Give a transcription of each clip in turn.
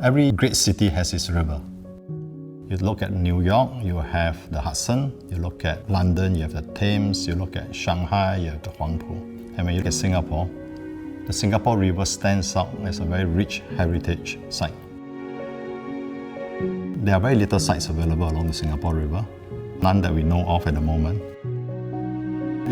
Every great city has its river. You look at New York, you have the Hudson. You look at London, you have the Thames. You look at Shanghai, you have the Huangpu. And when you look at Singapore, the Singapore River stands out as a very rich heritage site. There are very little sites available along the Singapore River, none that we know of at the moment.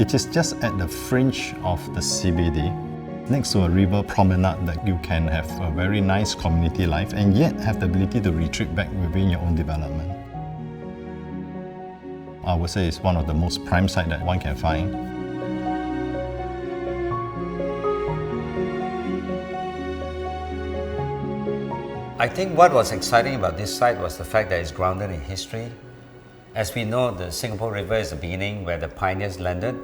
It is just at the fringe of the CBD, next to a river promenade, that you can have a very nice community life and yet have the ability to retreat back within your own development. I would say it's one of the most prime sites that one can find. I think what was exciting about this site was the fact that it's grounded in history. As we know, the Singapore River is the beginning where the pioneers landed.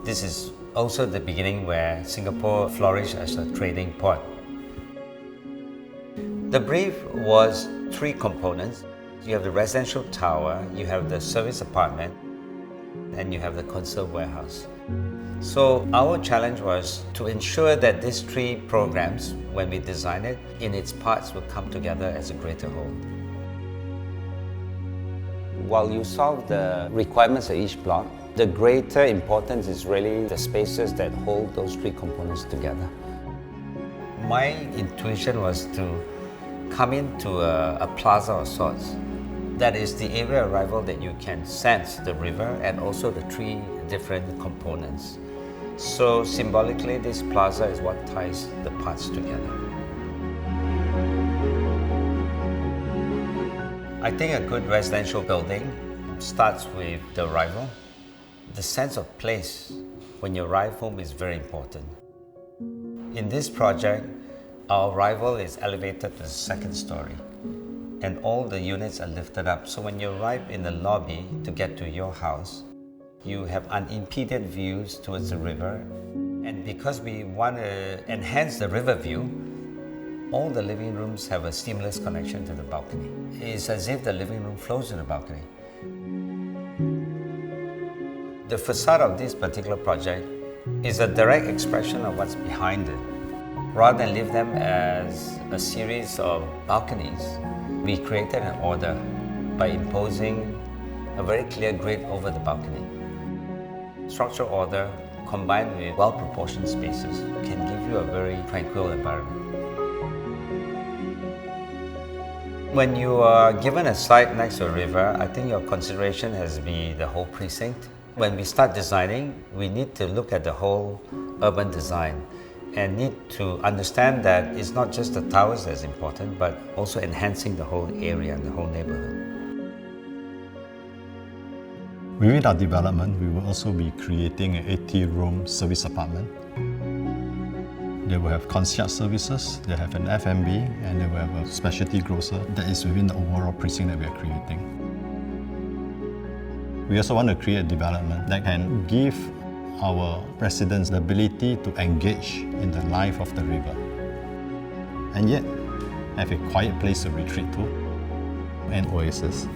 This is also the beginning where Singapore flourished as a trading port. The brief was 3 components. You have the residential tower, you have the service apartment, and you have the conserve warehouse. So our challenge was to ensure that these 3 programs, when we design it, in its parts will come together as a greater whole. While you solve the requirements of each block, the greater importance is really the spaces that hold those 3 components together. My intuition was to come into a plaza of sorts. That is the area of arrival that you can sense the river and also the 3 different components. So symbolically, this plaza is what ties the parts together. I think a good residential building starts with the arrival. The sense of place when you arrive home is very important. In this project, our arrival is elevated to the 2nd story, and all the units are lifted up. So when you arrive in the lobby to get to your house, you have unimpeded views towards the river. And because we want to enhance the river view, all the living rooms have a seamless connection to the balcony. It's as if the living room flows to the balcony. The facade of this particular project is a direct expression of what's behind it. Rather than leave them as a series of balconies, we created an order by imposing a very clear grid over the balcony. Structural order combined with well-proportioned spaces can give you a very tranquil environment. When you are given a site next to a river, I think your consideration has to be the whole precinct. When we start designing, we need to look at the whole urban design and need to understand that it's not just the towers that's important, but also enhancing the whole area and the whole neighborhood. Within our development, we will also be creating an 80-room service apartment. They will have concierge services, they have an F&B, and they will have a specialty grocer that is within the overall precinct that we are creating. We also want to create a development that can give our residents the ability to engage in the life of the river, and yet have a quiet place to retreat to, an oasis.